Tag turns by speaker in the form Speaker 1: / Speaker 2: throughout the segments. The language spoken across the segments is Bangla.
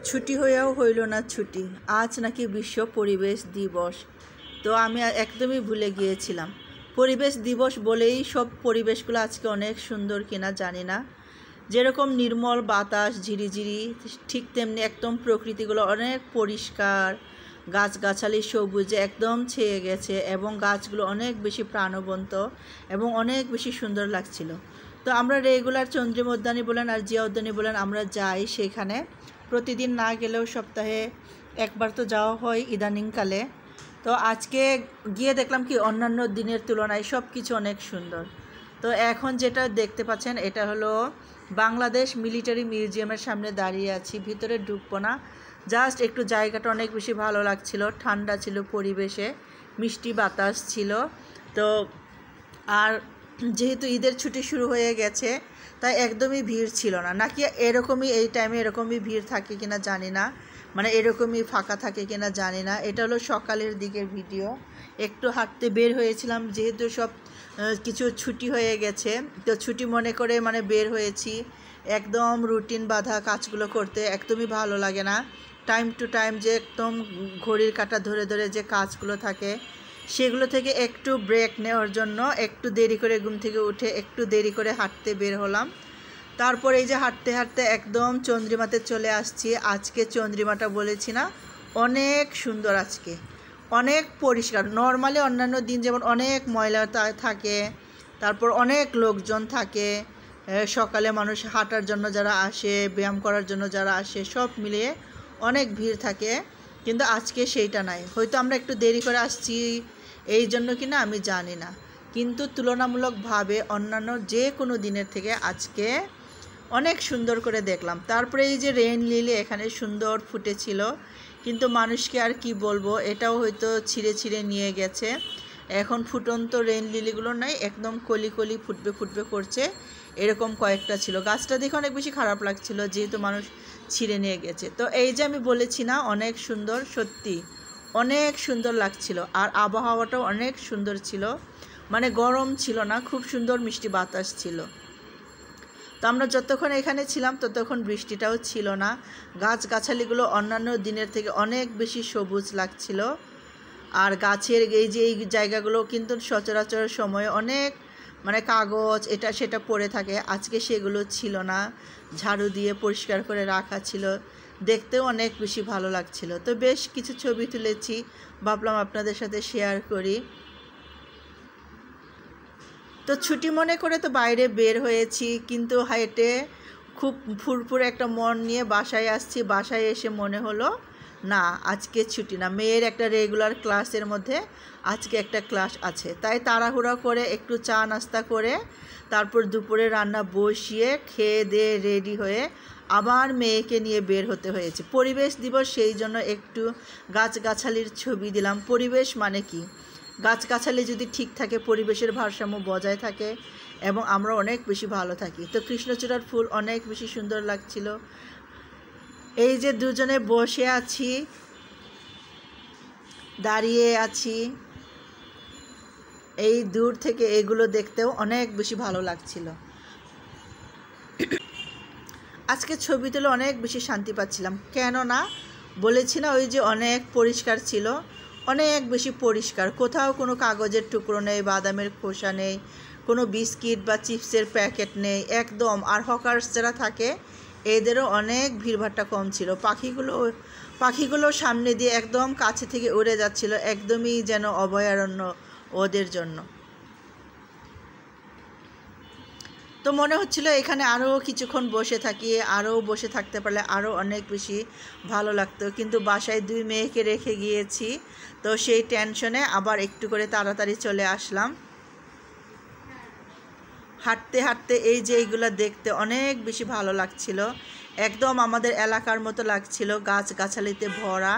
Speaker 1: ছুটি হয়েও হইল না ছুটি, আজ নাকি বিশ্ব পরিবেশ দিবস। তো আমি একদমই ভুলে গিয়েছিলাম। পরিবেশ দিবস বলেই সব পরিবেশগুলো আজকে অনেক সুন্দর কিনা জানি না। যেরকম নির্মল বাতাস ঝিরিঝিরি, ঠিক তেমনি একদম প্রকৃতিগুলো অনেক পরিষ্কার, গাছগাছালি সবুজে একদম ছেয়ে গেছে এবং গাছগুলো অনেক বেশি প্রাণবন্ত এবং অনেক বেশি সুন্দর লাগছিল। তো আমরা রেগুলার চন্দ্রিমা উদ্যানী বলেন আর জিয়া উদ্যানী বলেন আমরা যাই সেখানে, প্রতিদিন না গেলেও সপ্তাহে একবার তো যাওয়া হয় ইদানিংকালে। তো আজকে গিয়ে দেখলাম কি অন্যান্য দিনের তুলনায় সব কিছু অনেক সুন্দর। তো এখন যেটা দেখতে পাচ্ছেন এটা হলো বাংলাদেশ মিলিটারি মিউজিয়ামের সামনে দাঁড়িয়ে আছি। ভিতরে ঢুকবো না, জাস্ট একটু জায়গাটা অনেক বেশি ভালো লাগছিল, ঠান্ডা ছিল পরিবেশে, মিষ্টি বাতাস ছিল। তো আর যেহেতু ঈদের ছুটি শুরু হয়ে গেছে তাই একদমই ভিড় ছিল না, নাকি এরকমই এই টাইমে এরকমই ভিড় থাকে কিনা জানি না, মানে এরকমই ফাঁকা থাকে কিনা জানি না। এটা হলো সকালের দিকের ভিডিও। একটু হাঁটতে বের হয়েছিলাম, যেহেতু সব কিছু ছুটি হয়ে গেছে তো ছুটি মনে করে মানে বের হয়েছি। একদম রুটিন বাঁধা কাজগুলো করতে একদমই ভালো লাগে না। টাইম টু টাইম যে একদম ঘড়ির কাঁটা ধরে ধরে যে কাজগুলো থাকে সেগুলো থেকে একটু ব্রেক নেওয়ার জন্য একটু দেরি করে ঘুম থেকে উঠে একটু দেরি করে হাঁটতে বের হলাম। তারপর এই যে হাঁটতে হাঁটতে একদম চন্দ্রিমাতে চলে আসছি। আজকে চন্দ্রিমাটা বলেছি না অনেক সুন্দর, আজকে অনেক পরিষ্কার। নর্মালি অন্যান্য দিন যেমন অনেক ময়লা থাকে, তারপর অনেক লোকজন থাকে, সকালে মানুষ হাঁটার জন্য যারা আসে, ব্যায়াম করার জন্য যারা আসে, সব মিলিয়ে অনেক ভিড় থাকে, কিন্তু আজকে সেইটা নাই। হয়তো আমরা একটু দেরি করে আসছি এই জন্য কিনা আমি জানি না, কিন্তু তুলনামূলকভাবে অন্যান্য যে কোনো দিনের থেকে আজকে অনেক সুন্দর করে দেখলাম। তারপরে এই যে রেইন লিলি এখানে সুন্দর ফুটেছিল, কিন্তু মানুষকে আর কি বলবো, এটাও হয়তো ছিঁড়ে ছিঁড়ে নিয়ে গেছে। এখন ফুটন্ত রেইন লিলিগুলো নাই, একদম কলি কলি ফুটবে ফুটবে করছে, এরকম কয়েকটা ছিল। গাছটা দেখে অনেক বেশি খারাপ লাগছিল যেহেতু মানুষ ছিঁড়ে নিয়ে গেছে। তো এই যে আমি বলেছি না অনেক সুন্দর, সত্যি অনেক সুন্দর লাগছিল। আর আবহাওয়াটাও অনেক সুন্দর ছিল, মানে গরম ছিল না, খুব সুন্দর মিষ্টি বাতাস ছিল। তো আমরা যতক্ষণ এখানে ছিলাম ততক্ষণ বৃষ্টিটাও ছিল না। গাছগাছালিগুলো অন্যান্য দিনের থেকে অনেক বেশি সবুজ লাগছিল। আর গাছের এই যে এই জায়গাগুলো কিন্তু সচরাচর সময়ে অনেক মানে কাগজ এটা সেটা পড়ে থাকে, আজকে সেগুলো ছিল না, ঝাড়ু দিয়ে পরিষ্কার করে রাখা ছিল, দেখতেও অনেক বেশি ভালো লাগছিল। তো বেশ কিছু ছবি তুলেছি, ভাবলাম আপনাদের সাথে শেয়ার করি। তো ছুটি মনে করে তো বাইরে বের হয়েছি, কিন্তু হেঁটে খুব ফুরফুরে একটা মন নিয়ে বাসায় আসছি। বাসায় এসে মনে হলো না আজকে ছুটি না, মেয়ের একটা রেগুলার ক্লাসের মধ্যে আজকে একটা ক্লাস আছে, তাই তাড়াহুড়া করে একটু চা নাস্তা করে তারপর দুপুরে রান্না বসিয়ে খেয়ে দিয়ে রেডি হয়ে আবার মেয়েকে নিয়ে বের হতে হয়েছে। পরিবেশ দিবস, সেই জন্য একটু গাছগাছালির ছবি দিলাম। পরিবেশ মানে কি, গাছগাছালি যদি ঠিক থাকে পরিবেশের ভারসাম্য বজায় থাকে এবং আমরা অনেক বেশি ভালো থাকি। তো কৃষ্ণচূড়ার ফুল অনেক বেশি সুন্দর লাগছিল। এই যে দুজনে বসে আছি, দাঁড়িয়ে আছি, এই দূর থেকে এগুলো দেখতেও অনেক বেশি ভালো লাগছিল। আজকে ছবি তুলে অনেক বেশি শান্তি পাচ্ছিলাম, কেননা বলেছি না ওই যে অনেক পরিষ্কার ছিল, অনেক বেশি পরিষ্কার, কোথাও কোনো কাগজের টুকরো নেই, বাদামের খোসা নেই, কোনো বিস্কিট বা চিপসের প্যাকেট নেই একদম। আর হকার্স যারা থাকে এদেরও অনেক ভিড়ভাট্টা কম ছিল। পাখিগুলো সামনে দিয়ে একদম কাছে থেকে উড়ে যাচ্ছিল, একদমই যেন অভয়ারণ্য ওদের জন্য। তো মনে হচ্ছিল এখানে আরও কিছুক্ষণ বসে থাকি, আরও বসে থাকতে পারলে আরও অনেক বেশি ভালো লাগতো, কিন্তু বাসায় দুই মেয়েকে রেখে গিয়েছি, তো সেই টেনশনে আবার একটু করে তাড়াতাড়ি চলে আসলাম। হাঁটতে হাঁটতে এই যে এইগুলো দেখতে অনেক বেশি ভালো লাগছিল, একদম আমাদের এলাকার মতো লাগছিল, গাছগাছালিতে ভরা।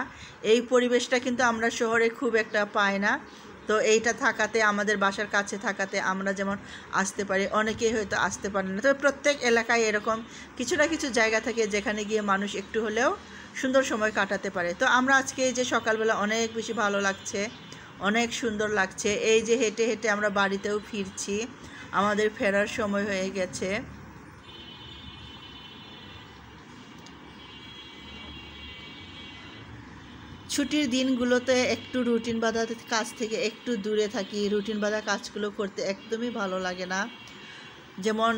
Speaker 1: এই পরিবেশটা কিন্তু আমরা শহরে খুব একটা পাই না। তো এইটা থাকাতে, আমাদের বাসার কাছে থাকাতে আমরা যেমন আসতে পারি, অনেকেই হয়তো আসতে পারে না। তবে প্রত্যেক এলাকায় এরকম কিছু না কিছু জায়গা থাকে যেখানে গিয়ে মানুষ একটু হলেও সুন্দর সময় কাটাতে পারে। তো আমরা আজকে এই যে সকালবেলা অনেক বেশি ভালো লাগছে, অনেক সুন্দর লাগছে। এই যে হেঁটে হেঁটে আমরা বাড়িতেও ফিরছি, আমাদের ফেরার সময় হয়ে গেছে। ছুটির দিনগুলোতে একটু রুটিন বাঁধা কাজ থেকে একটু দূরে থাকি। রুটিন বাঁধা কাজগুলো করতে একদমই ভালো লাগে না। যেমন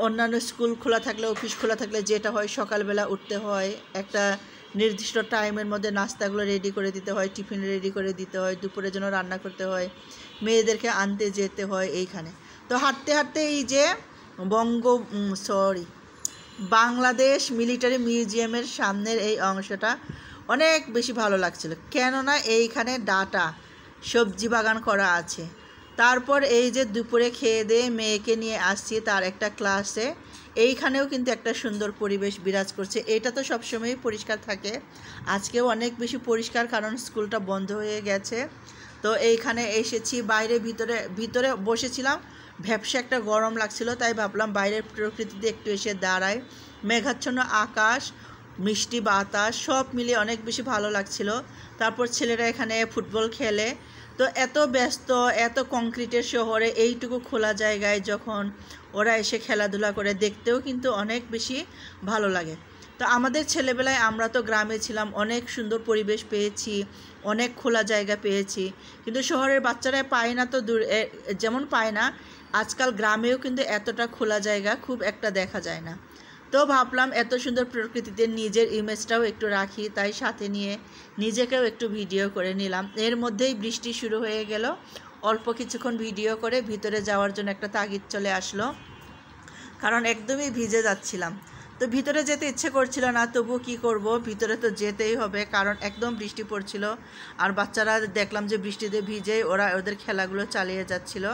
Speaker 1: অন্যান্য স্কুল খোলা থাকলে, অফিস খোলা থাকলে যেটা হয়, সকালবেলা উঠতে হয়, একটা নির্দিষ্ট টাইমের মধ্যে নাস্তাগুলো রেডি করে দিতে হয়, টিফিন রেডি করে দিতে হয়, দুপুরের জন্য রান্না করতে হয়, মেয়েদেরকে আনতে যেতে হয় এইখানে। তো হাঁটতে হাঁটতে এই যে বাংলাদেশ মিলিটারি মিউজিয়ামের সামনের এই অংশটা অনেক বেশি ভালো লাগছিল, কেননা এইখানে ডাটা সবজি বাগান করা আছে। তারপর এই যে দুপুরে খেয়ে দিয়ে মেয়েকে নিয়ে আসছি তার একটা ক্লাসে, এইখানেও কিন্তু একটা সুন্দর পরিবেশ বিরাজ করছে। এটা তো সবসময়ই পরিষ্কার থাকে, আজকেও অনেক বেশি পরিষ্কার, কারণ স্কুলটা বন্ধ হয়ে গেছে। তো এইখানে এসেছি, ভিতরে বসেছিলাম, ভ্যাপসা একটা গরম লাগছিল, তাই ভাবলাম বাইরের প্রকৃতিতে একটু এসে দাঁড়াই। মেঘাচ্ছন্ন আকাশ, মিষ্টি বাতাস সব মিলিয়ে অনেক বেশি ভালো লাগছিল। তারপর ছেলেরা এখানে ফুটবল খেলে। তো এত ব্যস্ত, এত কংক্রিটের শহরে এইটুকু খোলা জায়গায় যখন ওরা এসে খেলাধুলা করে, দেখতেও কিন্তু অনেক বেশি ভালো লাগে। তো আমাদের ছেলেবেলায় আমরা তো গ্রামে ছিলাম, অনেক সুন্দর পরিবেশ পেয়েছি, অনেক খোলা জায়গা পেয়েছি, কিন্তু শহরের বাচ্চারা পায় না। তো যেমন পায় না, আজকাল গ্রামেও কিন্তু এতটা খোলা জায়গা খুব একটা দেখা যায় না। তো ভাবলাম এত সুন্দর প্রকৃতিতে নিজের ইমেজটাও একটু রাখি, তাই সাথে নিয়ে নিজেকেও একটু ভিডিও করে নিলাম। এর মধ্যেই বৃষ্টি শুরু হয়ে গেল। অল্প কিছুক্ষণ ভিডিও করে ভিতরে যাওয়ার জন্য একটা তাগিদ চলে আসলো, কারণ একদমই ভিজে যাচ্ছিলাম। তো ভিতরে যেতে ইচ্ছে করছিল না, তবু কি করব, ভিতরে তো যেতেই হবে, কারণ একদম বৃষ্টি পড়ছিল। আর বাচ্চারা দেখলাম যে বৃষ্টিতে ভিজেই ওরা ওদের খেলাগুলো চালিয়ে যাচ্ছিল।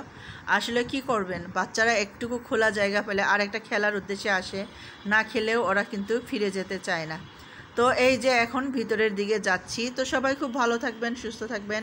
Speaker 1: আসলে কি করবেন, বাচ্চারা একটুকু খোলা জায়গা পেলে আর একটা খেলার উদ্দেশ্যে আসে, না খেলেও ওরা কিন্তু ফিরে যেতে চায় না। তো এই যে এখন ভিতরের দিকে যাচ্ছি। তো সবাই খুব ভালো থাকবেন, সুস্থ থাকবেন।